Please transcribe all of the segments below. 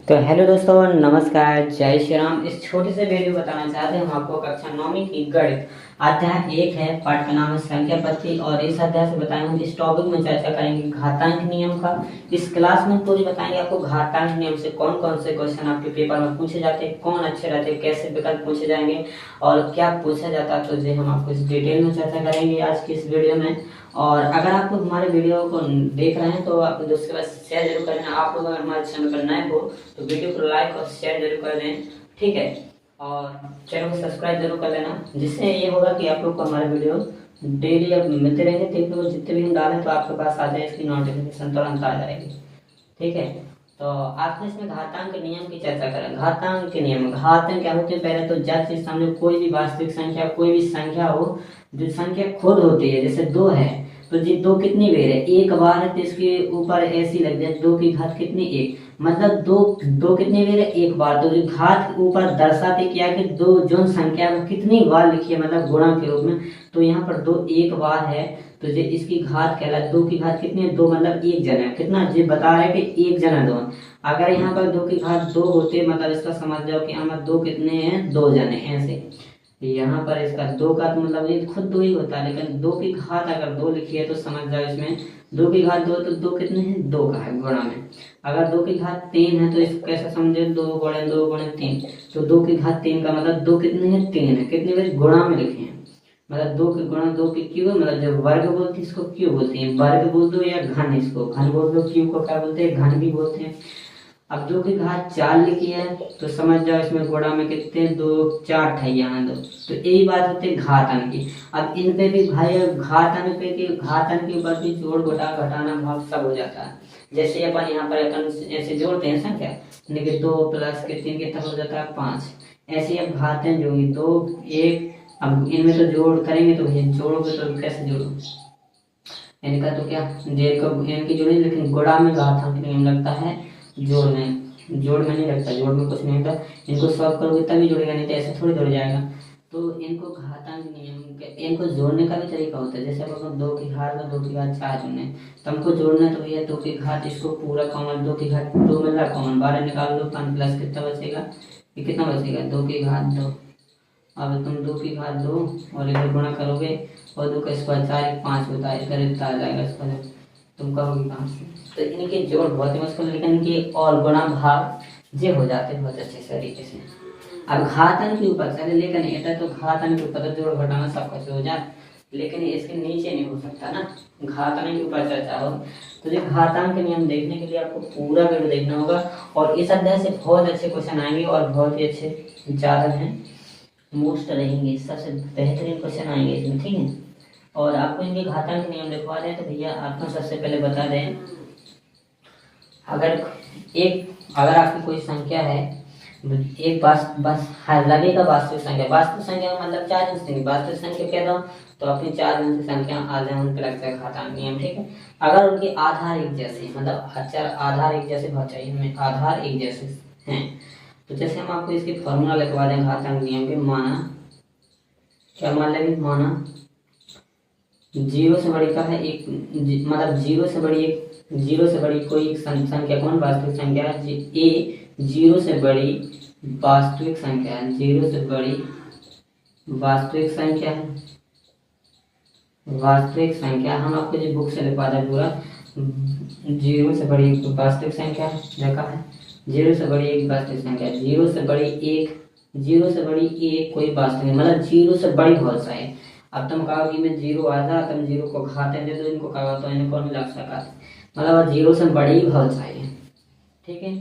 तो हेलो दोस्तों, नमस्कार, जय श्री राम। इस छोटे से वीडियो बताना चाहते हैं हम आपको कक्षा 9वीं की गणित अध्याय 1 है, पाठ का नाम है संख्या पद्धति। और इस अध्याय से बताएंगे, इस टॉपिक में चर्चा करेंगे घातांक नियम का। इस क्लास में पूरी बताएंगे आपको घातांक नियम से कौन कौन से क्वेश्चन आपके पेपर में पूछे जाते हैं, कौन अच्छे रहते हैं, कैसे विकल्प पूछे जाएंगे और क्या पूछा जाता है। तो जी हम आपको इस डिटेल में चर्चा करेंगे आज की इस वीडियो में। और अगर आप लोग हमारे वीडियो को देख रहे हैं तो आप दोस्तों के पास शेयर जरूर करें। आप लोग अगर हमारे चैनल पर नए हो तो वीडियो को लाइक और शेयर जरूर कर दें, ठीक है। और चैनल को सब्सक्राइब जरूर कर लेना, जिससे ये होगा कि आप लोग को हमारे वीडियो डेली अब मिलते रहेंगे। ठीक है, जितने भी हम डालें तो आपके पास आ जाए, इसकी नोटिफिकेशन तुरंत आ जाएगी, ठीक है। तो आपने इसमें घातांक नियम की चर्चा करें। घातांक के नियम, घातांक क्या होते हैं? पहले तो जब चीज सामने कोई भी वास्तविक संख्या, कोई भी संख्या हो जो संख्या खुद होती है, जैसे 2 है तो जी 2 कितनी बार है? एक बार है, तो इसके ऊपर ऐसी लग जाए 2 की घात कितनी? 1। मतलब दो कितनी बार है? एक बार। तो जो घात ऊपर दर्शाते क्या कि दो जो संख्या को कितनी बार लिखी है, मतलब गुणा के रूप में। तो यहाँ पर 2 एक बार है, तो जो इसकी घात कहलाए। 2 की घात कितनी है? 2 मतलब 1 जन है। कितना जी बता रहे हैं कि 1 जन है 2। अगर यहाँ पर 2 की घात 2 होते, मतलब इसका समझ जाओ कि यहाँ 2 कितने हैं? 2 जन है। ऐसे यहाँ पर इसका 2 का तो मतलब ये खुद 2 ही होता है, लेकिन 2 की घात अगर 2 लिखी है तो समझ जाओ इसमें 2 की घात 2, तो 2 कितने हैं? 2 का है गुणा में। अगर 2 की घात 3 है तो इसको कैसे समझे? 2 गुणे 2 गुणे 3। तो 2 की घात 3 का मतलब 2 कितने हैं? 3 है। कितने बार गुणा में लिखे हैं? मतलब 2 के गुणा 2 के क्यूब, मतलब जब वर्ग बोलते हैं इसको क्यूब बोलते हैं। वर्ग बोल दो या घन, इसको घन बोल दो। क्यूब को क्या बोलते हैं? घन भी बोलते हैं। अब 2 की घात 4 लिखी है तो समझ जाओ इसमें गुणा में कितने? 2 4 ठैया 2। तो यही बात होती है घातांक की। अब इन पे भी भाई घातांक पे के घातांक के ऊपर भी जोड़ घटा घटाना भाग सब हो जाता है। जैसे अपन यहाँ पर अपन ऐसे जोड़ते हैं संख्या, यानी कि 2 प्लस के 3 कितना हो जाता है? 5। ऐसे अब घातें जो 2 1। अब इनमें तो जोड़ करेंगे तो ये जोड़ोगे तो कैसे जोड़ो? इनका तो क्या इनकी जोड़ी, लेकिन गुणा में घातांक नियम लगता है, जोड़ में नहीं लगता। जोड़ में कुछ नहीं होता। इनको सॉल्व करोगे तभी जुड़ेगा, नहीं तो ऐसे थोड़ी जुड़ जाएगा। तो इनको घातांक नियम इनको जोड़ने का भी तरीका होता है। जैसे अब 2 की घात में 2 की घात 4 जोड़ने, तो हमको जोड़ना तो भैया 2 की घात, इसको पूरा कॉमन 2 की घात 2 मिल रहा कॉमन, 12 निकाल लो। 5 प्लस कितना बचेगा? ये कितना बचेगा? 2 की घात 2। अब तुम 2 की घात 2 और इधर गुणा करोगे और 2 का स्क्वायर 4 5 होता है, इधर इतना आ जाएगा स्क्वायर। तुम कहोगे कहाँ से? तो इनके जोड़ बहुत ही मुश्किल, लेकिन इनके और गुणा भाग जे हो जाते हैं बहुत अच्छे तरीके से। अब घातांक के ऊपर चले, लेकिन ये तो घातांक के ऊपर तो जोड़ घटाना सब कुछ हो जाए, लेकिन इसके नीचे नहीं हो सकता ना। घातांक के ऊपर चर्चा हो तो जो घातांक के नियम देखने के लिए आपको पूरा वीडियो देखना होगा। और इस अध्याय से बहुत अच्छे क्वेश्चन आएंगे और बहुत ही अच्छे ज्यादा हैं, मोस्ट रहेंगे, सबसे बेहतरीन क्वेश्चन आएंगे इसमें, ठीक है। और आपको इनके घातांक नियम लिखवा दें तो भैया आपको सबसे पहले बता दें, अगर आपकी कोई संख्या है, एक बस लगेगा वास्तविक संख्या। वास्तविक संख्या का मतलब 4 अंश नहीं, वास्तविक संख्या कह दो तो अपनी 4 अंश संख्या आ जाए, उन पर लगता है घातांक नियम, ठीक है। अगर उनके आधार एक जैसे, मतलब आधार एक जैसे बहुत चाहिए हमें, आधार एक जैसे हैं, तो जैसे हम आपको इसकी फॉर्मूला लिखवा दें घातांक नियम के। माना क्या मान लेंगे? माना 0 से बड़ी का है एक, मतलब 0 से बड़ी कोई एक संख्या, कौन? वास्तविक संख्या है। ए 0 से बड़ी वास्तविक संख्या है, 0 से बड़ी वास्तविक संख्या है। वास्तविक संख्या हम आपको जो बुक से लिखवा दें पूरा, 0 से बड़ी वास्तविक संख्या देखा है। 0 से बड़ी एक वास्तविक संख्या, 0 से बड़ी एक कोई वास्तविक, मतलब 0 से बड़ी बहुत सा है। अब तुम कहोगे मैं 0 आ जा, तुम 0 को घाते दे दो, इनको कहा तो इनको नहीं लग सका, मतलब 0 से बड़ी बहुत चाहिए, ठीक है।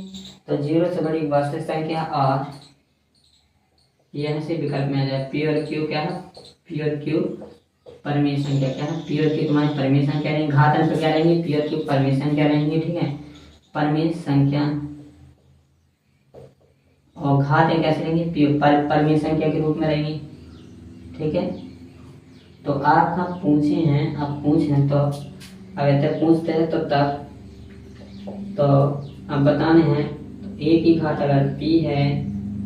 तो 0 से बड़ी वास्तविक संख्या और यहाँ से विकल्प में आ जाए प्योर क्यू। क्या है? प्योर क्यू परिमेय संख्या। क्या है? प्योर क्यू तुम्हारी परिमेय संख्या रहेंगी। घातांक क्या रहेंगे? प्योर क्यू परिमेय संख्या रहेंगी, ठीक है। परिमेय संख्या और घातें कैसे रहेंगी? परिमेय संख्या के रूप में रहेंगी, ठीक है। तो आप पूछे हैं, आप पूछें तो अगर तक पूछते हैं तो तब तो अब बताने हैं। तो a की घात अगर p है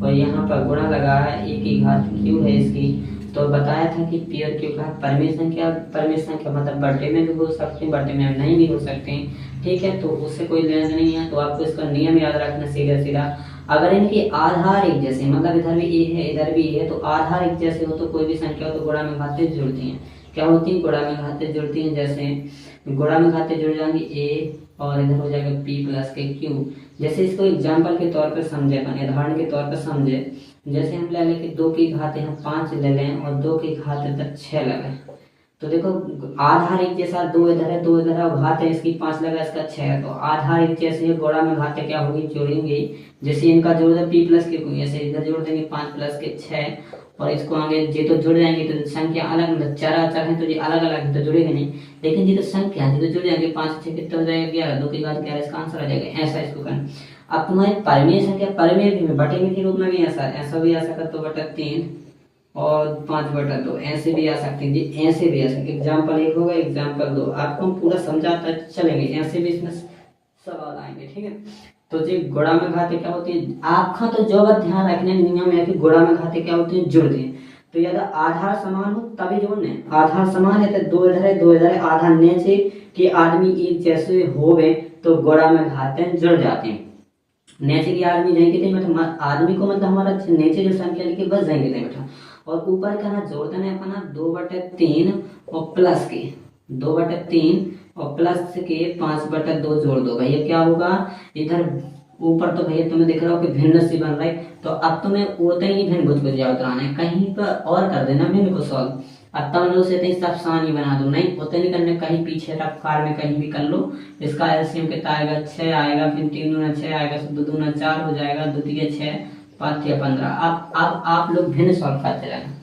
और यहाँ पर गुणा लगा है, a की घात q है इसकी, तो बताया था कि पी और क्यू का परिमेय संख्या मतलब बर्थडे में भी हो सकते हैं, बर्थडे में नहीं भी हो सकते हैं, ठीक है। तो उससे कोई लेना नहीं है, तो आपको इसका नियम याद रखना सीधा सीधा। अगर इनके आधार एक जैसे मतलब इधर भी ए है इधर भी ए है, तो आधार एक जैसे हो तो कोई भी संख्या हो तो गुणा में घाते जुड़ती हैं। क्या होती है? गुणा में घाते जुड़ती हैं। जैसे गुणा में घाते जुड़ जाएंगे ए और इधर हो जाएगा पी प्लस के क्यू। जैसे इसको एग्जाम्पल के तौर पर समझे, अपन उदाहरण के तौर पर समझे, जैसे हम ले लें कि 2 की घात यहाँ 5 ले लें और 2 की घात इधर 6 लगाएं, तो देखो आधार एक जैसा, 2 इधर है 2 इधर है, घात है इसकी 5 लगा इसका 6 है, तो आधार एक जैसे है, गुणा में घाते क्या होगी? जोड़ेंगे। जैसे इनका जोड़ है पी प्लस के क्यू, ऐसे इधर जोड़ देंगे 5 प्लस के 6 और इसको आगे ये तो जुड़ जाएंगे, तो संख्या अलग मतलब चार अचर है तो ये अलग अलग है तो जुड़ेंगे नहीं, लेकिन ये तो संख्या है तो जुड़ जाएंगे। 5 6 कितना हो जाएगा? 11। 2 की घात 11, इसका आंसर आ जाएगा। ऐसा इसको करना। अब तुम्हारे परिमेय संख्या, परिमेय भी में बटे में के रूप में भी ऐसा भी आ सकता, तो बटा 3 और 5 बटा 2 ऐसे भी आ सकते हैं जी, ऐसे भी आ सकते। एग्जाम्पल 1 होगा, एग्जाम्पल 2, आपको हम पूरा समझाता चलेंगे, ऐसे भी इसमें सवाल आएंगे, ठीक है। तो जी गुणा में घाते क्या होती है? आपका तो जो बात ध्यान रखने नियम है कि गुणा में घाते क्या होती है? जुड़ते हैं। तो यदि आधार समान हो तभी जोड़ने, आधार समान है तो 2 इधर है 2 इधर है, आधार नीचे कि आदमी एक जैसे हो गए तो गुणा में घाते जुड़ जाते हैं। नीचे की आदमी जाएंगे नहीं बेटा, आदमी को मतलब हमारा नीचे जो संख्या लिखी बस जाएंगे नहीं बेटा, और ऊपर का ना जोड़ देना है अपना 2/3 और प्लस के 2/3 और प्लस के 5/2 जोड़ दो भैया, क्या होगा? इधर ऊपर तो भैया तुम्हें दिख रहा हो कि भिन्न सी बन रहा है, तो अब तुम्हें उतना ही भिन्न कुछ उतराना है, कहीं पर और कर देना भिन्न को सॉल्व। अब तब लोग से सब सानी बना दो, नहीं उतने नहीं करने, कहीं पीछे रफ्तार में कहीं भी कर लो। इसका एलसीएम कितना आएगा? 6 आएगा, फिर 3 दूना 6 आएगा, 2 दूना 4 हो जाएगा, 2 तिया 6, 5 तिया 15। अब आप लोग भिन्न सॉल्व करते रहना।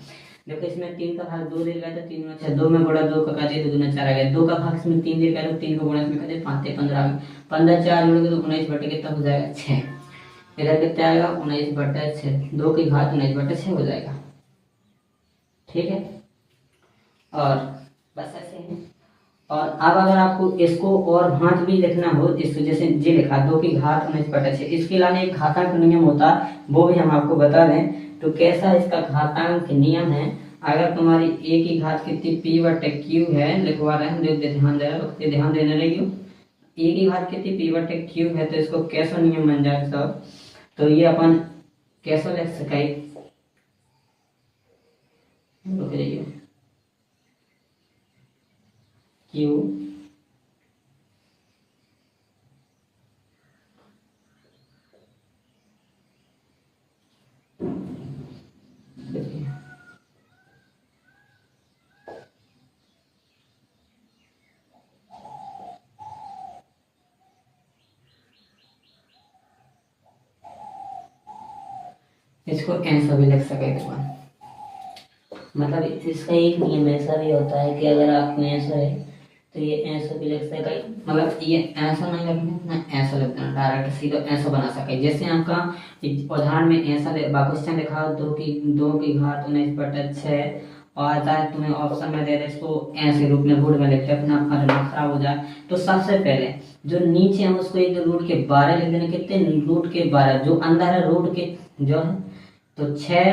देखो इसमें 3 का भाग 2 दे गया तो 3 6, 2 में गुणा 2 का कर दिया 2 दूना 4 आ गया, 2 का भाग इसमें 3 दे गया तो 3 का गुणा इसमें कर दिया 5 तिया 15 आ गया, 15 4 जोड़ोगे तो 19 बटे कितना हो जाएगा? 6। इधर कितना आएगा? 19/6, 2 की घात 19/6 हो जाएगा, ठीक है। और बस ऐसे है। और अब अगर आपको इसको और भांत भी लिखना हो, इस जैसे जी लिखा 2 की घात 19/6, इसके अलावा एक घातांक नियम होता वो भी हम आपको बता दें। तो कैसा इसका घातांक नियम है? अगर तुम्हारी a की घात कितनी p/q है, लिखवा रहे हैं, ध्यान देने लगी, a की घात कितनी p/q है, तो इसको कैसा नियम बन जाएगा सब? तो ये अपन कैसा लिख सके? रुक जाइए, Q इसको ऐसा भी लिख सके मतलब इसका एक नियम ऐसा भी होता है कि अगर आपको ऐसा है तो ये ऐसा भी लिख सके, मतलब ये ऐसा नहीं लिखना ना, ऐसा लिख देना डायरेक्ट सीधा ऐसा बना सके। जैसे आपका उदाहरण में ऐसा क्वेश्चन लिखा 2 की घात 19/6 और आता है तुम्हें ऑप्शन में दे दे इसको ऐसे रूप में रूट में लिखे, अपना खराब हो जाए। तो सबसे पहले जो नीचे है उसको एक रूट के 12 लिख देना, कितने? रूट के 12, जो अंदर है रूट के जो है तो 6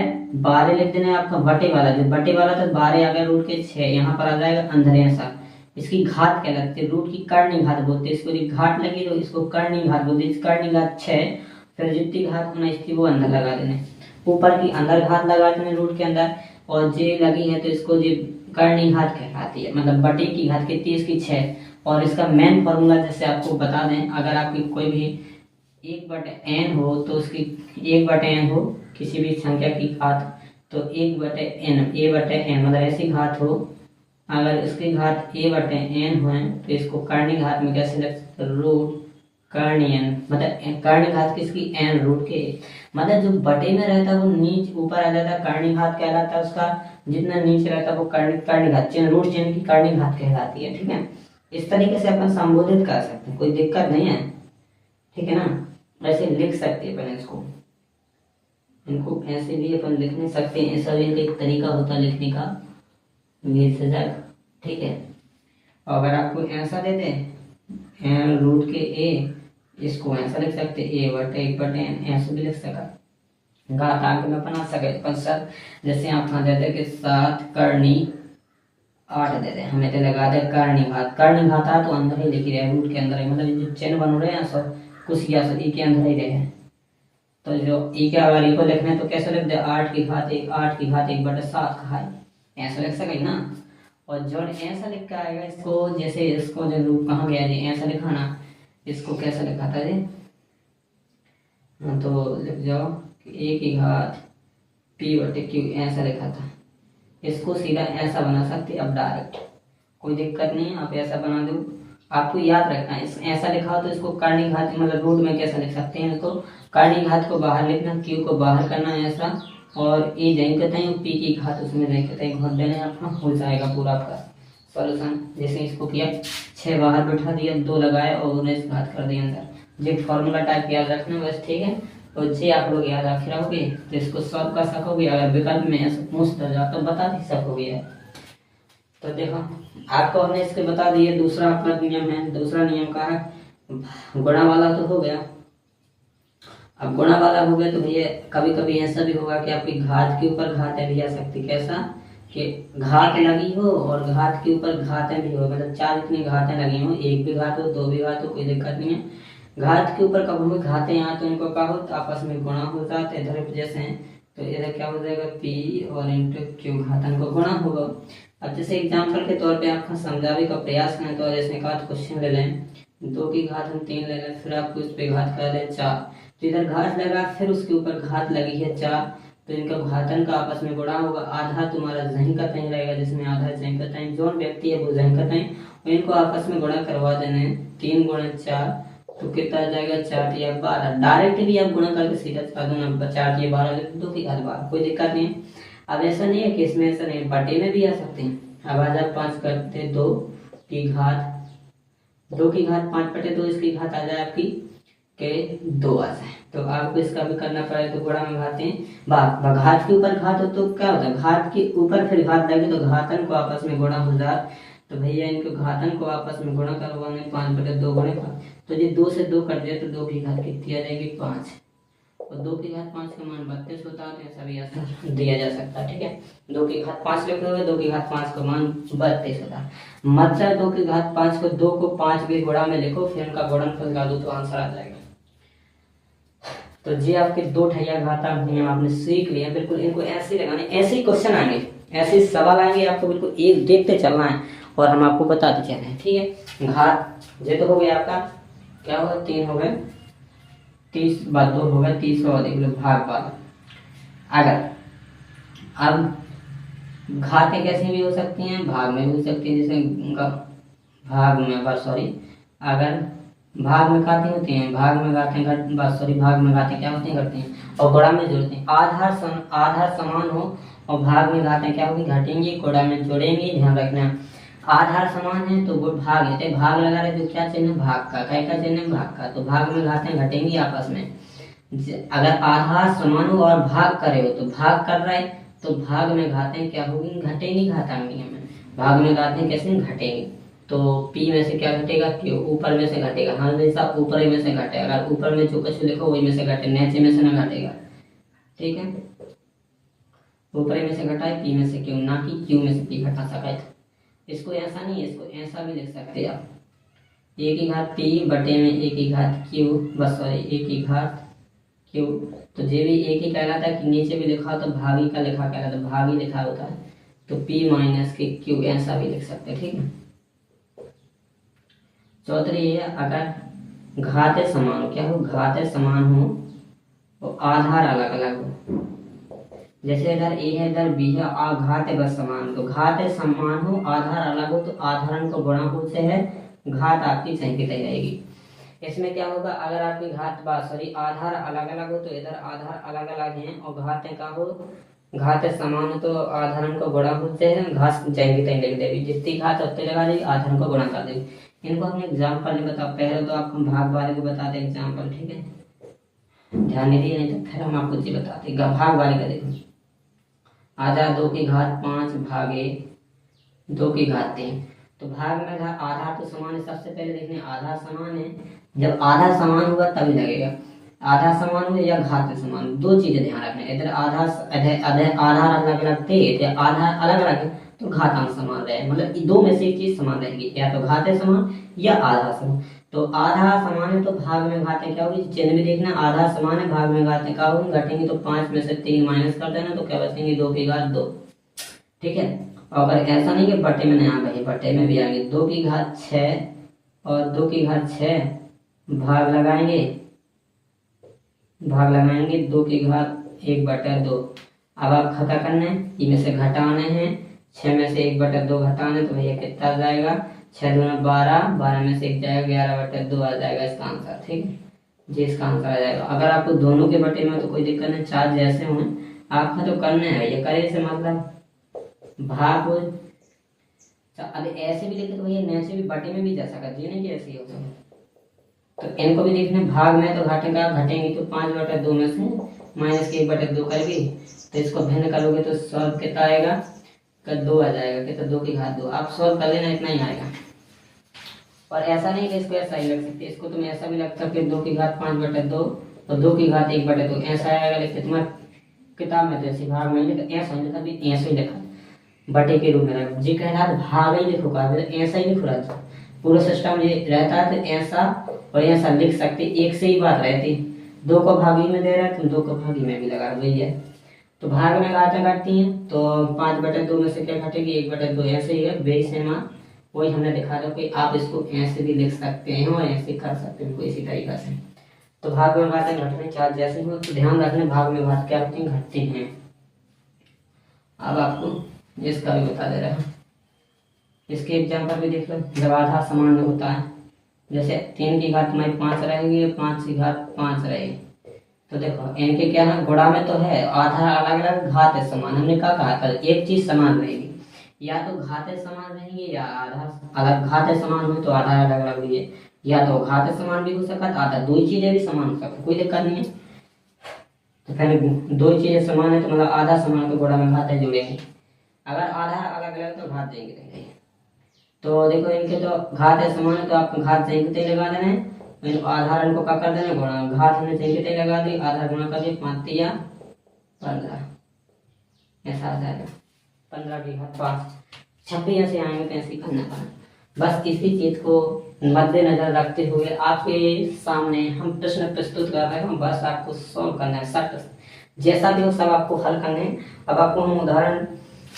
12 लिख देना है आपका बटे वाला, जो बटे वाला था 12 आ गया, रूट के 6 यहाँ पर आ जाएगा अंदर ऐसा। इसकी घात क्या लगती है? रूट की कर्णी घात बोलते हैं इसको, घात लगी तो इसको कर्णी घात बोलते हैं। कर्णी घात 6, फिर जितनी घात 19 थी वो अंदर लगा देने, ऊपर की अंदर घात लगा देने रूट के अंदर, और जे लगी है तो इसको जे कर्णी घात कहलाती है, मतलब बटे की घात कितनी इसकी 6। और इसका मेन फॉर्मूला जैसे आपको बता दें, अगर आपकी कोई भी 1/n हो तो उसकी 1/n हो किसी भी संख्या की घात, तो 1/n मतलब ऐसी घात हो, अगर इसकी घात a/n हो तो इसको कर्णी घात में कैसे लिख सकते? रूट कर्णी n, मतलब कर्णी घात किसकी? n, रूट के, मतलब जो बटे में रहता है वो नीचे ऊपर आ जाता है, कर्णी घात कहलाता है उसका, जितना नीचे रहता है वो कर्णी घात चेन रूट चेन की कर्णी घात कहलाती है, ठीक है। इस तरीके से अपन संबोधित कर सकते हैं, कोई दिक्कत नहीं है, ठीक है ना। ऐसे लिख सकते हैं अपन इसको, इनको ऐसे भी अपन लिख नहीं सकते हैं, ऐसा भी एक तरीका होता है लिखने का, ठीक है। अगर आपको ऐसा दे दे रूट के a, इसको ऐसा लिख सकते a/1/n, ऐसे भी लिख सका, घातांक में बना सके पर सर जैसे आप यहाँ देते कि 7 करनी 8 दे दे, हमें तो लगा दे करनी घात आ तो अंदर ही लिखी रहे, रूट के अंदर ही, मतलब जो चिन्ह बन रहे हैं सब कुछ या ई के अंदर ही रहे। तो जो ई के अगर ई को लिखना है तो कैसे लिख दे, 8 की घात 1, 8 की घात 1/7 का है, ऐसा लिख सके ना। और जो ऐसा लिख के आएगा इसको, जैसे इसको जो रूप कहाँ गया जी, ऐसा लिखा ना, इसको कैसे लिखा था जी, तो लिख जाओ ए की घात p/q ऐसा लिखा था। इसको सीधा ऐसा बना सकते अब डायरेक्ट, कोई दिक्कत नहीं है, आप ऐसा बना दो। आपको याद रखना है ऐसा लिखा हो तो इसको कर्णी घात मतलब रूट में कैसा लिख सकते हैं, इसको कर्णी घात को बाहर लिखना, q को बाहर करना है ऐसा, और ए जहीं कहते हैं p की घात उसमें जहीं कहते हैं घोट देना, आपका हो जाएगा पूरा आपका सॉल्यूशन। जैसे इसको किया 6 बाहर बैठा दिया, 2 लगाए और 19 घात कर दिया आंसर। जो फॉर्मूला टाइप याद रखना बस, ठीक है। तो जे आप लोग याद रख रहोगे तो इसको सॉल्व कर सकोगे, अगर विकल्प में ऐसा पूछ जाए तो बता भी सकोगे। तो देखो आपको हमने इसके बता दिए, दूसरा अपना नियम है, दूसरा नियम का है गुणा वाला तो हो गया। अब गुणा वाला हो गया तो भैया कभी कभी ऐसा भी होगा कि आपकी घात के ऊपर घातें भी आ सकती, कैसा कि घात लगी हो और घात के ऊपर घातें भी हो, मतलब 4 इतनी घातें लगी हो, 1 भी घात हो 2 भी घात हो, कोई दिक्कत नहीं है। घात के ऊपर कब भी घातें यहाँ तो इनको क्या हो तो आपस में गुणा हो जाते इधर जैसे हैं, तो इधर क्या हो जाएगा p और इंटू q घातन को गुणा होगा। अब जैसे एग्जाम्पल के तौर पे आपका समझाने का प्रयास करें तो जैसे का क्वेश्चन ले लें, 2 की घात हम 3 ले लें, फिर आपको इस पे घात कर लें 4, तो इधर घात लगा फिर उसके ऊपर घात लगी है 4, तो इनका घातन का आपस में गुणा होगा। आधा तुम्हारा जहीं का तहीं रहेगा, जिसमें आधा जहीं का तहीं, जो व्यक्ति है वो जहीं का तहीं, और इनको आपस में गुणा करवा देने 3 × 4 तो कितना आ जाएगा 4 या 12, डायरेक्ट भी आप गुणा करके सीधा कर दो 4 या 12, 2 की घात 12, कोई दिक्कत नहीं है। अब ऐसा नहीं है कि इसमें ऐसा नहीं, बटे में भी आ सकते हैं। अब आज आप 5 करते 2 की घात 5/2, इसकी घात आ जाए आपकी के 2 आ जाए, तो आपको इसका भी करना पड़ेगा। तो गुणा में घाते हैं, घात के ऊपर घात हो तो क्या होता है, घात के ऊपर फिर घात लगे तो घातन को आपस में गुणा हो जाए, तो भैया इनको घातन को आपस में गुणा करवाने 5/2 गुणे 5, तो ये 2 से 2 कट जाए तो 2 की घात कितनी आ जाएगी 5, और 2 की घात 5 का मान 32 होता है, तो ऐसा भी आंसर दिया जा सकता है, ठीक है। 2 की घात 5 लिखे हुए, 2 की घात 5 का मान 32 होता है, मतलब 2 की घात 5 को 2 को 5 भी गुणा में लिखो फिर उनका गुणनफल लगा दो तो आंसर आ जाएगा। तो ये आपके 2 ठैया घातांक नियम आपने सीख लिया, बिल्कुल इनको ऐसे ही लगाने, ऐसे ही क्वेश्चन आएंगे, ऐसे ही सवाल आएंगे, आपको बिल्कुल एक देखते चलना है और हम आपको बताते चल रहे हैं, ठीक है। घात ये तो हो गया आपका, क्या होगा 3 हो गए, 30/2 हो गया 30 और भाग वाला। अगर अब घातें कैसे भी हो सकती हैं, भाग में भी हो सकती है, जैसे भाग में सॉरी, अगर भाग में घातें होती हैं, भाग में घातें भाग में घातें क्या होती हैं घटती हैं, और गुणा में जुड़ती हैं। आधार समान हो और भाग में घातें क्या होगी घटेंगी, गुणा में जुड़ेंगी, ध्यान रखना। आधार समान है तो भाग है, भाग लगा रहे तो क्या चिन्ह भाग का, क्या का चिन्ह भाग का, तो भाग में घातें घटेंगी आपस में। अगर आधार समान हो और भाग करे हो तो भाग कर रहे तो भाग में घातें क्या होगी घटेंगी, घातांक नियम में भाग में घातें कैसे घटेंगी, तो p में से क्या घटेगा q, ऊपर में से घटेगा, हमेशा ऊपर में से घटे, अगर ऊपर में जो कुछ लिखो वही में से घटे, नीचे में से ना घटेगा, ठीक है। ऊपर में से घटाए p में से q, ना कि q में से p घटा सके। इसको ऐसा नहीं है, इसको ऐसा भी लिख सकते हैं आप, a की घात p बटे में a की घात q, बस सॉरी a की घात q, तो ये भी एक ही कहलाता है कि नीचे भी लिखा तो भागी का लिखा कहलाता है, भागी लिखा होता है, तो p माइनस के q ऐसा भी लिख सकते हैं, ठीक है। चौथी है अगर घातें समान हो, क्या हो घातें समान हो और आधार अलग अलग हो, जैसे इधर a है इधर b है, घातें बस समान, तो घातें समान हो आधार अलग हो तो आधारन को गुणा हो से है घात आपकी सही की तय रहेगी। इसमें क्या होगा अगर आपकी घात सॉरी आधार अलग अलग हो तो इधर आधार अलग अलग हैं और घातें का हो घातें समान हो तो आधारन को गुणा होते हैं, घात जाएंगे तय लिख देगी, जितनी घात उतने लगा देगी, आधारन को गुणा कर देगी। इनको हम एग्जाम्पल नहीं बता, पहले तो आपको भाग वाले को बताते एग्जाम्पल, ठीक है, ध्यान नहीं दिए नहीं तो फिर हम आपको चीज बताते भाग वाले का। देखो आधा 2 की घात 5 भागे 2 की घात 3, तो भाग में आधार तो समान है, सबसे पहले देखने आधार समान है, जब आधार समान होगा तभी लगेगा। आधा समान हो या घात समान, दो चीजें ध्यान रखना। इधर आधा अलग अलग थे या आधा अलग अलग तो घातांक समान रहे, मतलब दो में से एक चीज समान रहेगी, या तो घात समान या आधा समान। तो आधा समान है तो भाग में घातें क्या होगी, चिन्ह भी देखना, आधा समान है भाग में घातें क्या होगी, घटेंगी तो 5 में से 3 माइनस कर देना, तो क्या बचेंगे 2 की घात 2। ठीक है, और अगर ऐसा नहीं कि बटे में नहीं आ गई, बटे में भी आएंगे 2 की घात 6 और 2 की घात 6 भाग लगाएंगे 2 की घात 1/2। अब आप खता करना है, इनमें से घटाने हैं, 6 में से 1/2 घटाने, तो भैया कितना आ जाएगा, 6 दूना 12, 12 में से 1 जाएगा 11/2 आ जाएगा इसका आंसर। ठीक है जी, इसका आंसर आ जाएगा। अगर आपको दोनों के बटे में तो कोई दिक्कत नहीं, चार्ज जैसे हों आपका तो करना है भैया, करे से मतलब भाग। अब ऐसे भी लिखे तो भैया नीचे भी बटे में भी जा सकता, ये नहीं कि ऐसे ही होगा। तो इनको भी देखना, भाग में तो घटेगा, घटेंगे तो 5/2 में से माइनस के 1/2 कर भी, तो इसको भिन्न करोगे तो सॉल्व कितना आएगा, का 2 आ जाएगा, कितना 2 की घात 2। आप सॉल्व कर लेना, इतना ही आएगा। और ऐसा नहीं कि इसको ऐसा ही लग सकते, इसको तुम ऐसा भी लग सकते 2 की घात 5/2 और 2 की घात 1/2 ऐसा आएगा। लेकिन तुम्हारे किताब में जैसे भाग में लिखा ऐसा ही लिखा, भी ऐसे ही लिखा बटे के रूप में रखा जी, कहना भाग ही लिखो का ऐसा ही लिख रहा था, पूरा सिस्टम ये रहता है तो ऐसा और ऐसा लिख सकते, एक से ही बात रहती। 2 को भागी में दे रहा है तुम 2 को भागी में भी लगा वही है। तो भाग में घातें घटती हैं तो 5/2 में से क्या घटेगी 1/2, ऐसे ही है बेसमान, वही हमने दिखा था कि आप इसको ऐसे भी लिख सकते हैं और ऐसे कर सकते हैं इसी तरीका से। तो भाग में घातें घटने चार्ज जैसे हो तो ध्यान रखना, भाग में घात क्या होती हैं, घटती हैं। अब आपको इसका भी बता दे रहा है, इसके एग्जाम्पल भी देख लो। जब आधा समान होता है, जैसे 3 की घात में 5 रहेगी, 5 की घात 5 रहेगी, तो देखो इनके क्या है, गुणा में तो है आधा अलग अलग घात है समान, हमने क्या कहा था एक चीज समान रहेगी, या तो घातें समान रहेंगी या आधा अलग, घातें समान हुई तो आधा अलग अलग हुई है, या तो घातें समान भी हो सकता है आधा, दो चीजें भी समान हो सकती, कोई दिक्कत नहीं है। तो पहले दो चीजें समान है तो मतलब आधा समान तो गुणा में घातें जुड़ेंगे, अगर आधा अलग अलग तो घात देंगे देंगे। तो देखो इनके तो घात है समान है तो आपको घात संयुक्त लगा देना है, आधार इनको क्या कर देना गुणा, घात हमने संयुक्त लगा दी, आधार गुणा कर दी 5 या 15 ऐसा आ जाएगा, 15 की घात 5। 26 ऐसे आएंगे तो ऐसे करना पड़ा। बस इसी चीज को मद्देनजर रखते हुए आपके सामने हम प्रश्न प्रस्तुत कर रहे हैं, बस आपको सॉल्व करना है, सट जैसा भी हो सब आपको हल करना है। अब आपको हम उदाहरण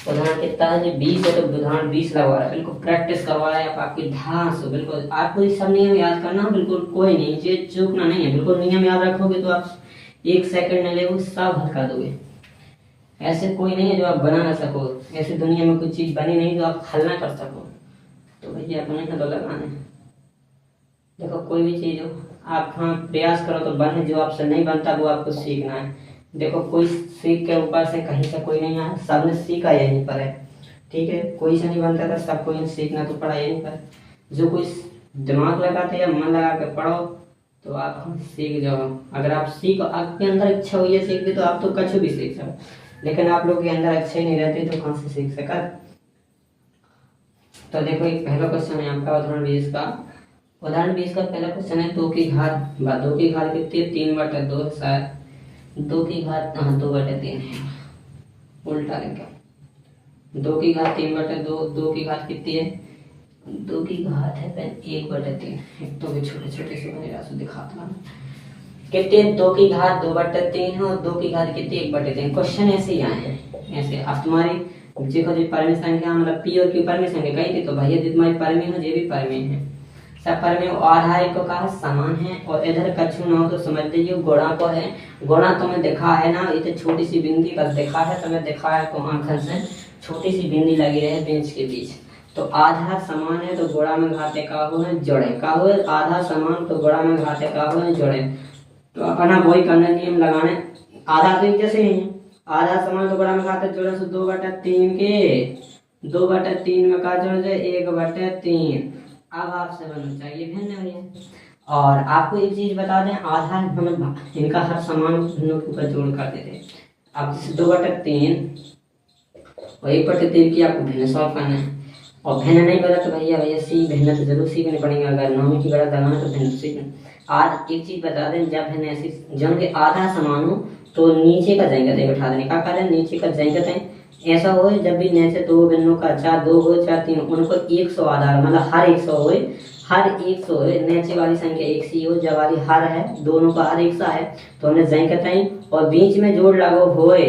कितना है 20 है तो उदाहरण 20 लगवा रहा है, बिल्कुल प्रैक्टिस करवा रहा है आपकी ध्यान से, बिल्कुल आपको ये सब नियम याद करना, बिल्कुल कोई नहीं ये चूकना नहीं है, बिल्कुल नियम याद रखोगे तो आप 1 सेकंड न ले सब हल कर दोगे। ऐसे कोई नहीं है जो आप बना ना सको, ऐसे दुनिया में कुछ चीज बनी नहीं जो आप हल ना कर सको, तो भैया अपने तो लगाने। देखो कोई भी चीज हो आप हाँ प्रयास करो तो बने, जो आपसे नहीं बनता वो आपको सीखना है। देखो कोई सीख के ऊपर से कहीं से कोई नहीं आया, सबने सीखा यहीं पर है, ठीक है, कोई से नहीं बनता था, सबको सीखना तो पड़ा यहीं पर। जो कोई दिमाग लगाते या मन लगा के पढ़ो तो आप सीख जाओ। अगर आप सीखो, आपके अंदर इच्छा हुई है सीखने तो आप तो कुछ भी सीख सको, लेकिन आप लोग के अंदर अच्छे नहीं रहते तो कहाँ से सीख सका। तो देखो एक पहला क्वेश्चन है आपका उदाहरण 20 का। उदाहरण 20 का पहला क्वेश्चन है 2 की घात कितनी है 3/2 शायद 2 की घात 2/3 है, उल्टा लिखा 2 की घात 3/2, 2 की घात कितनी है 2 की घात है 1/3, एक तो भी छोटे छोटे से मैंने दिखाता हूँ कितने 2 की घात 2/3 है और 2 की घात कितनी 1/3। क्वेश्चन ऐसे ही आए हैं ऐसे। अब तुम्हारी देखो जो परमी संख्या मतलब पी और क्यू परमी संख्या कही थी, तो भैया जो तुम्हारी परमी है ये भी परमी है, सब परमी आधा एक को कहा समान है, और इधर कछु ना हो तो समझ लीजिए गुणा को है। गुणा तुम्हें दिखा है ना, इतनी छोटी सी बिंदी बस दिखा है, तुम्हें दिखा है तो आंखन से छोटी सी बिंदी लगी रहे बेंच के बीच, तो आधा समान है तो गुणा में घाते का हो है जोड़े का हो, आधा समान तो गुणा में घाते का हो है जोड़े। तो अपना वही करना नियम लगाने, आधा तो जैसे ही आधा समान तो गुणा में घाते जोड़े तो 2/3 के 2/3 में का जोड़ जाए 1/3। अब आपसे बनना चाहिए भिन्न भैया। और आपको एक चीज बता दें, आधा हम इनका हर समान भिन्नों के ऊपर जोड़ कर देते हैं। अब जैसे 2/3 और 1/3 की आपको भिन्न सॉल्व करना है, और भिन्न नहीं बना तो भैया सी भिन्न तो जरूर सीखने पड़ेंगे, अगर नौवीं की गणित लगाना तो भिन्न सीखना। आज एक चीज बता दें, जब है ऐसी जन के आधा समान हो तो नीचे का जाएंगे बैठा देने का कारण नीचे का जाएंगे ऐसा हो जब भी नीचे दो बिंदु का चार दो हो चार तीन उनको 100 आधार मतलब हर 100 हो, हर 100 हो नीचे वाली संख्या एक सी हो, जब वाली हर है दोनों का हर 100 है तो हमने जाएंगे बताई और बीच में जोड़ लागो होए,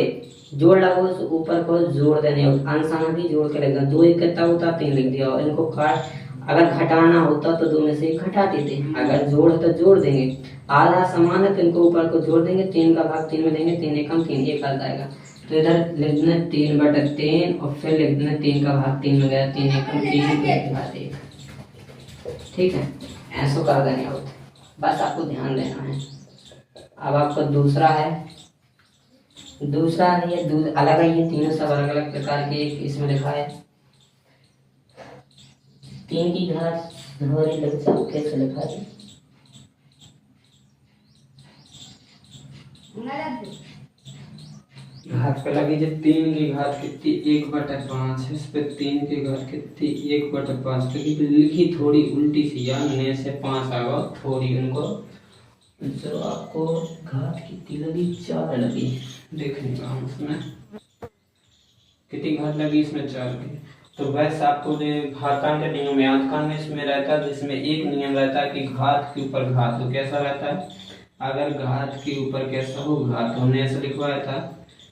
जोड़ लागो ऊपर को जोड़ देने अंशाना भी जोड़ के लगेगा, दो एक कितना होता 3 लिख दिया और इनको काट अगर घटाना होता तो दो में से एक घटा देते, अगर जोड़ है तो जोड़ देंगे, आधा समान है तो इनको ऊपर को जोड़ देंगे, 3 का भाग 3 में देंगे, 3 एकम 3 एक आ जाएगा तो इधर लिख देना 3/3 और फिर लिख देना 3 का भाग 3 में गया 3 एकम 3 ठीक है, ऐसा कर देने होता बस आपको ध्यान देना है। अब आपको दूसरा है, दूसरा ये अलग है, ये तीनों सब अलग अलग प्रकार के इसमें लिखा है 3 की घात कैसे लिखा है घात पे लगी जो 3 की घात कितनी 1/5 इस पे 3 की घात कितनी 1/5 क्योंकि लिखी थोड़ी उल्टी सी यार ने से 5 आगा थोड़ी उनको जो आपको घात कितनी लगी 4 लगी देखने का उसमें कितनी घात लगी इसमें 4 की। तो वैसे आपको जो घातांक का नियम याद करना इसमें रहता है जिसमें एक नियम रहता है कि घात के ऊपर घात हो कैसा रहता है, अगर घात के ऊपर कैसा हो घात हमने ऐसा लिखवाया था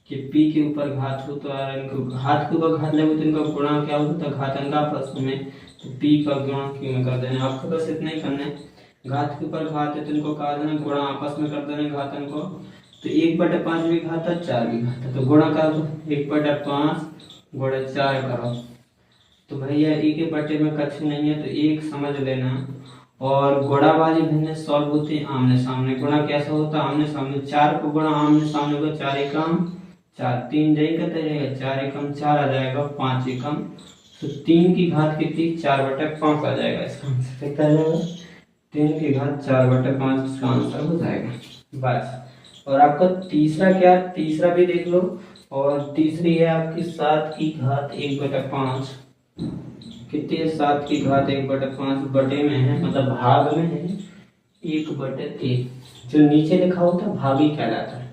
कि p के ऊपर घात हो तो इनको घात के ऊपर घात लगे तो इनका गुणा क्या होता है घातांक आपस में तो p का गुणा q में कर देना, आपको बस इतना ही करना है, घात के ऊपर घात है तो इनको कहा देना गुणा आपस में कर देना घातांक को, तो 1/5 भी घात है 4 भी घात है तो गुणा कर दो 1/5 गुणा 4 करो तो भैया एक के बटे में कछु नहीं है तो एक समझ लेना। और गुणा वाली भिन्न सॉल्व होती है आमने सामने, गुणा कैसा होता है आमने सामने, 4 को गुणा आमने सामने को 4 एकम 4 3 जाएगा तो जाएगा 4 एकम 4 आ जाएगा 5 एकम तो 3 की घात कितनी 4/5 आ जाएगा, इसका आंसर कितना आ जाएगा 3 की घात 4/5 इसका आंसर हो जाएगा बस। और आपको तीसरा क्या, तीसरा भी देख लो, और तीसरी है आपकी 7 की घात 1/5 कितनी है 7 की घात 1/5 बटे में है मतलब भाग में है 1/3 जो नीचे लिखा होता है भागी कहलाता है,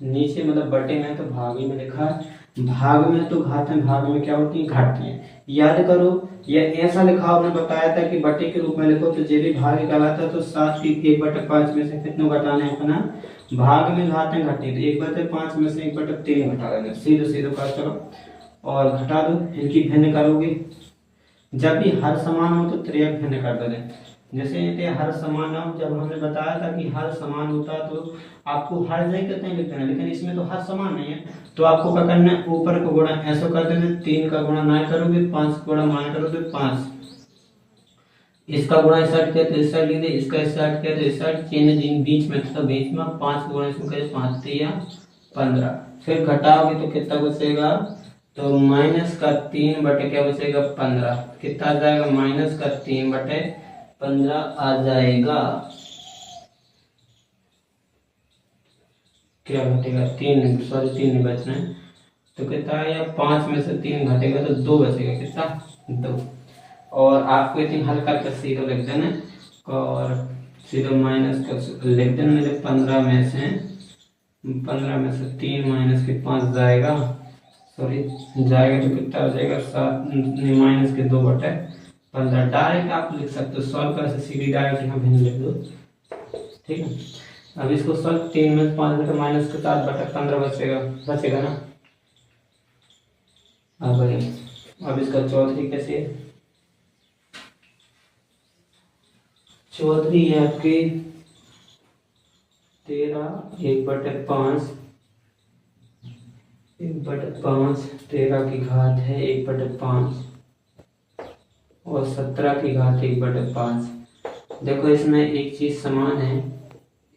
नीचे मतलब बटे में तो भागी में लिखा है, भाग में तो घात है भाग में क्या होती है घटती है, याद करो ये ऐसा लिखा आपने बताया था कि बटे के रूप में लिखो तो जे भी भाग कहलाता है तो 7 की 1/5 में से कितनों घटाना है अपना भाग में घात है घटती है तो 1/5 में से 1/3 घटा देना सीधे सीधे कर चलो और घटा दो, इनकी भिन्न करोगे जब भी हर समान हो तो त्रियक भिन्न कर दें, जैसे ये हर समान हो जब हमने बताया था कि हर समान होता तो आपको हर जगह कितने लिख देना, लेकिन इसमें तो हर समान नहीं है तो आपको क्या करना है ऊपर को गुणा ऐसा कर देना 3 का गुणा ना करोगे 5 का गुणा ना करोगे 5, इसका गुणा इस साइड किया तो इस साइड लिख दे, इसका इस साइड किया तो इस साइड चिन्ह बीच में था बीच में 5 गुणा इसमें करें 5 3 15 फिर घटाओगे तो कितना बचेगा तो -3 बटे क्या बचेगा 15 कितना आ जाएगा -3 बटे 15 आ जाएगा, क्या घटेगा 3 सॉरी 3 नहीं बचना है तो कितना है 5 में से 3 घटेगा तो 2 बचेगा कितना 2, और आपको इतनी हल करके सीधा लिख देना और सीधा माइनस कर लिख देना 15 में से 3 माइनस के 5 जाएगा सॉरी जाएगा तो कितना हो जाएगा 7 माइनस के 2/15 डायरेक्ट आप लिख सकते हो सॉल्व कर सीधी डायरेक्ट यहाँ भिन्न लिख दो ठीक है। अब इसको सॉल्व 3 में 5 बटे माइनस के 7/15 बचेगा ना। अब इसका चौधरी कैसे है, चौधरी है आपकी 13 1/5 13 की घात है 1/5 और 17 की घात 1/5। देखो इसमें एक चीज समान है,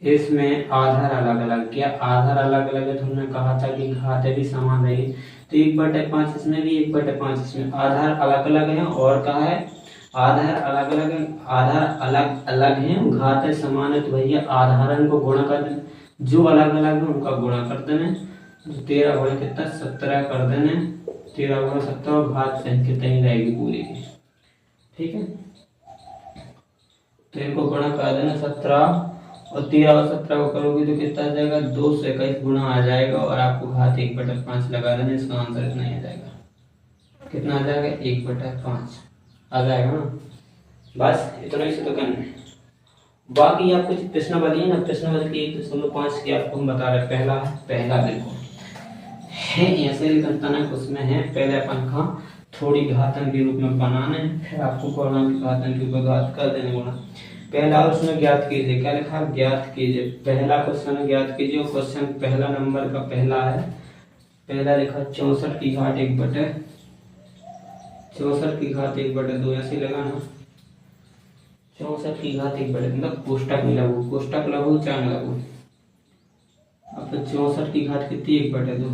इसमें आधार अलग अलग, क्या आधार अलग अलग है तो हमने कहा था कि घातें भी समान रहेगी तो 1/5 इसमें भी 1/5 इसमें, आधार अलग अलग है और कहा है आधार अलग अलग है, आधार अलग अलग है घातें समान है तो भैया आधारन को गुणा कर देना, जो अलग अलग है उनका गुणा कर देना, 13 गुणा कितना 17 कर देना, 13 गुणा 17 घात से कितनी रहेगी पूरी की ठीक है। तो इनको गुणा कर देना 17 और 13 और 17 को करोगे तो कितना आ जाएगा 2 से 21 गुणा आ जाएगा और आपको घात 1/5 लगा देना, इसका आंसर इतना ही आ जाएगा। कितना आ जाएगा 1/5 आ जाएगा ना। बस इतना ही से तो करना है। बाकी आपको प्रश्नावली है ना, प्रश्नावली की 1.5 की आपको हम बता रहे हैं। पहला बिल्कुल है ऐसे लेकिन तनक उसमें है, पहले अपन का थोड़ी घातन के रूप में बनाना है, फिर आपको पूर्णांक घातन के ऊपर घात कर देने बोला। पहला उसमें ज्ञात कीजिए, क्या लिखा ज्ञात कीजिए, पहला क्वेश्चन ज्ञात कीजिए। क्वेश्चन पहला नंबर का पहला है, पहला लिखा 64 की घात 1/2 ऐसे लगाना। 64 की घात 1/2 मतलब कोष्टक में लगू, कोष्टक लगू चाहे न लगू। अब तो 64 की घात कितनी 1/2।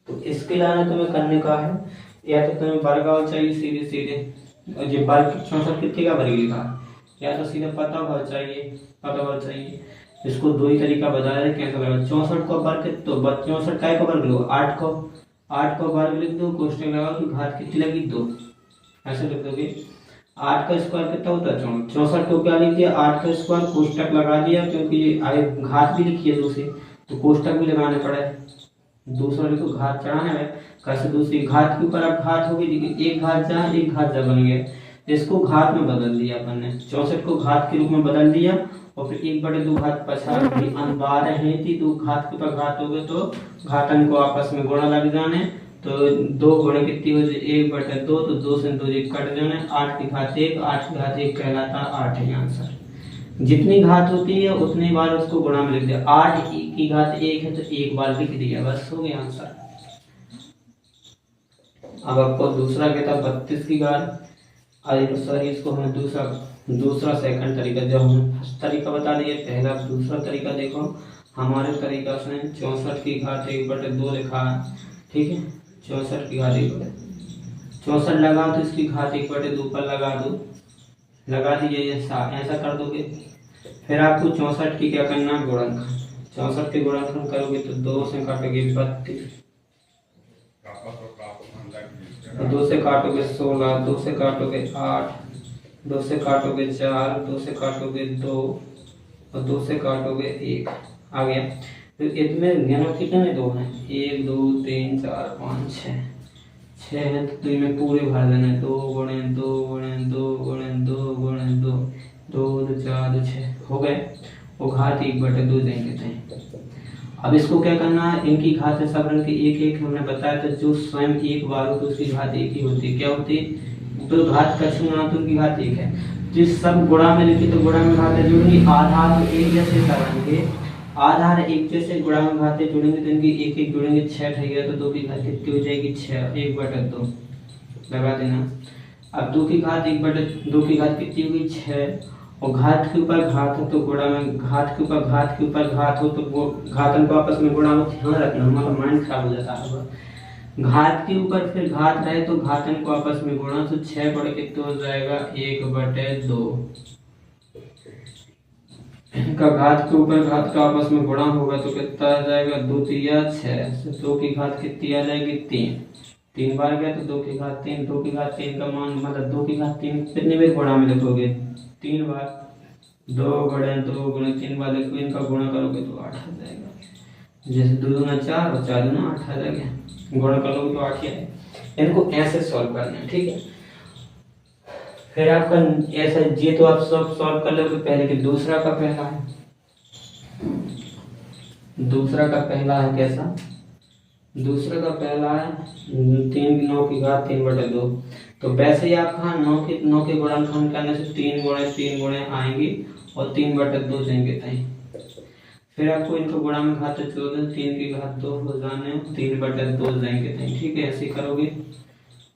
तो इसके लिए तुम्हें करने का है, या तो तुम्हें वर्ग चाहिए सीधे सीधे, और जो वर्ग 64 कितने का वर्ग लिखा, या तो सीधे पता भाव चाहिए। इसको दो ही तरीका बता रहे कैसे करें। 64 को वर्ग तो 64 का वर्ग लो, 8 को वर्ग लिख दो, कोष्टक लगाओ तो घात कितनी लगी 2, ऐसे लिख दोगे। 8 का स्क्वायर कितना होता है 64 को क्या लिख दिया 8 का स्क्वायर, कोष्टक लगा दिया, क्योंकि ये घात भी लिखी है दूसरी तो कोष्टक भी लगाने पड़े। दूसरे को घात चढ़ाना है, कैसे दूसरी घात के ऊपर अब घात होगी, देखिए एक घात जा बन गया, इसको घात में बदल दिया अपन ने, 64 को घात के रूप में बदल दिया और फिर 1/2 घात पछाड़ दी। 12 है थी तो घात के ऊपर घात हो गए तो घातन को आपस में गुणा लग जाने, तो 2 गुणे कितनी हो जाए 1/2, तो 2 से 2 कट जाने, 8 की घात 1, 8 की घात 1 कहलाता 8 है आंसर। जितनी घात होती है उतनी बार उसको गुणा में लिख दिया। 8 की घात 1 है तो एक बार लिख दिया, बस हो गया आंसर। अब आपको दूसरा कहता 32 की घात, अरे सॉरी इसको हमें दूसरा सेकंड तरीका, जब हम फर्स्ट तरीका बता दिए, पहला दूसरा तरीका देखो हमारे तरीका से 64 की घात 1/2 लिखा है, ठीक है। 64 की घात 1/2, 64 लगा तो इसकी घात 1/2 पर लगा दीजिए, ऐसा कर दोगे। फिर आपको 64 की क्या करना गुणनखंड, 64 के गुणनखंड करोगे तो 2 से काटोगे 32, 2 से काटोगे 16, 2 से काटोगे 8, 2 से काटोगे 4, 2 से काटोगे 2 और 2 से काटोगे 1 आ गया। तो इसमें ज्ञानों कितने 2 हैं, 1 2 3 4 5 6 है, तो इनमें पूरे भर देना है, 2 गुणे 2 गुणे 2 गुणे 2 गुणे 2 2 4 6 हो गए, वो घात 1/2 देंगे थे। अब इसको क्या करना है, इनकी घात है सब रंग की एक एक, हमने बताया था जो स्वयं एक बार हो तो उसकी घात एक ही होती है। क्या होती है, तो घात का छूना तो उनकी घात एक है। जिस सब गुणा में लिखी तो गुणा में घातें जुड़ेंगी, आधार तो एक जैसे करेंगे, आधार एक जैसे गुणा में घातें जुड़ेंगे तो इनकी एक एक जुड़ेंगे, 6 ठेगा तो 2 की घात कितनी हो जाएगी 6, 1/2 लगा देना। अब 2 की घात 1/2 की घात कितनी होगी 6, और घात के ऊपर घात हो तो गुणा में, घात के ऊपर घात हो तो घातन को आपस में गुणा में, ध्यान रखना हमारा माइंड खराब हो जाता है। घात के ऊपर फिर घात रहे तो घातन को आपस में गुणा, तो 6 बड़े कितने हो जाएगा 1/2। इनका घात के ऊपर घात का आपस में गुणा होगा तो कितना आ जाएगा 2 3 6, 2 की घात कितनी आ जाएगी 3 बार गया तो 2 की घात 3, 2 की घात 3 का मान मतलब 2 की घात 3 कितने बार गुणा में लिखोगे 3 बार, 2 गुणे 2 गुणे 3 बार लिखो, इनका गुणा करोगे तो 8 आ जाएगा। जैसे 2 दूना 4 और 4 दूना 8 आ जाएगा, गुणा करोगे तो 8 ही आएगा। इनको ऐसे सॉल्व करना है, ठीक है। फिर आपका ऐसा ये तो आप सब सॉल्व कर लोगे। पहले कि दूसरा का पहला है कैसा, दूसरे का पहला है 3 9 की घात 3/2, तो वैसे ही आप हाँ 9 के गुणनखंड करने से 3 गुणे आएंगी और 3/2 देंगे तय। फिर आपको इनको गुणा में घात 14, 3 की घात 2 हो जाने 3/2 देंगे तय, ठीक है। ऐसे करोगे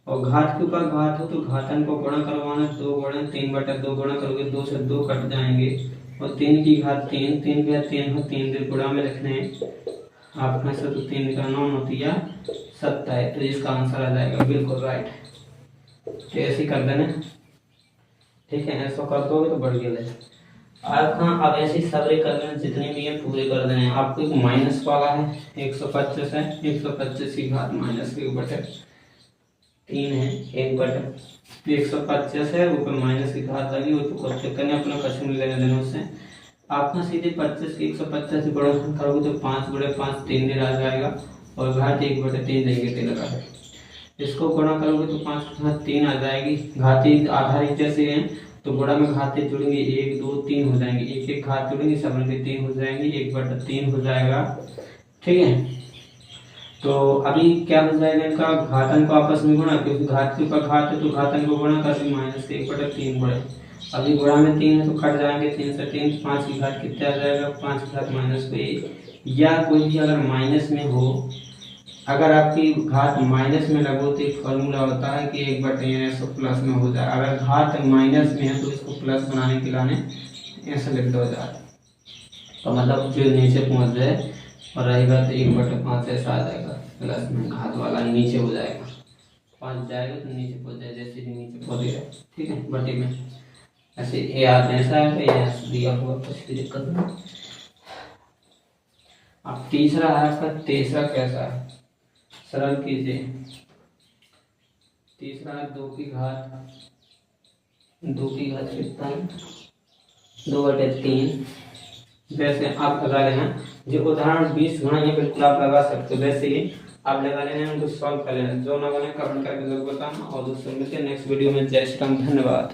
और घात के ऊपर घात हो तो घातन को गुणा करवाना, 2 गुणे 3/2 गुणा करोगे 2 से 2 कट जाएंगे और 3 की घात 3, 3 की घात 3 हो, 3 के गुणा में रखने हैं आप में से, तो 3 का 9 होती है 27, तो इसका आंसर आ जाएगा बिल्कुल राइट। तो ऐसे कर देना, ठीक है। ऐसा कर दोगे तो बढ़िया है। आप हाँ अब ऐसे सबरे कर लेना, जितने भी है पूरे कर देने। आपको एक माइनस वाला है 125 है, 125 की घात -1/2, 3 है, 1/150 है, ऊपर माइनस की घात लगी, वो तो चेक करने अपना कछु नहीं लेने देना उससे। आपका सीधे 25 के 150 से बड़ा करोगे तो 5/5 3 दिन आ जाएगा और घात 1/3 देंगे ते लगा है। इसको गुणा करोगे तो 5 के साथ 3 आ जाएगी। घाती आधारित जैसे हैं तो गुणा में घाते जुड़ेंगे 1 2 3 हो जाएंगे, एक एक घात जुड़ेंगे सब मिलकर 3 हो जाएंगे, 1/3 हो जाएगा। ठीक है, तो अभी क्या हो जाएगा इनका घातन को आपस में गुणा, क्योंकि घात के ऊपर घात है तो घातन को गुणा करके माइनस के 1/3 बढ़े। अभी गुणा में 3 है तो कट जाएंगे, 3 से 3, 5 की घात कितने आ जाएगा, 5 की घात -1। या कोई भी अगर माइनस में हो, अगर आपकी घात माइनस में लगो तो एक फॉर्मूला होता है कि 1/n ऐसा प्लस में हो जाए। अगर घात माइनस में है तो इसको प्लस बनाने के लाने ऐसा लिख दो जाए, तो मतलब जो नीचे पहुंच जाए और रही बात 1/5 ऐसा आ जाएगा, प्लस में घात वाला नीचे हो जाएगा, 5 जाएगा तो नीचे पहुंच जाए, जैसे भी नीचे पहुंचेगा। ठीक है, बटे में ऐसे ए आते ऐसा है, ये दिया हुआ कुछ भी दिक्कत नहीं। अब तीसरा है आपका, तीसरा कैसा है, सरल कीजिए। तीसरा है 2 की घात कितना है, 2/3। वैसे आप लगा लेना, जो उदाहरण 20 गुणा ये बिल्कुल आप लगा सकते हो, वैसे ही आप लगा लेना, उनको सॉल्व कर लेना। जो ना बने कमेंट करके जरूर बताना, और दोस्तों मिलते हैं नेक्स्ट वीडियो में। जय श्री राम, धन्यवाद।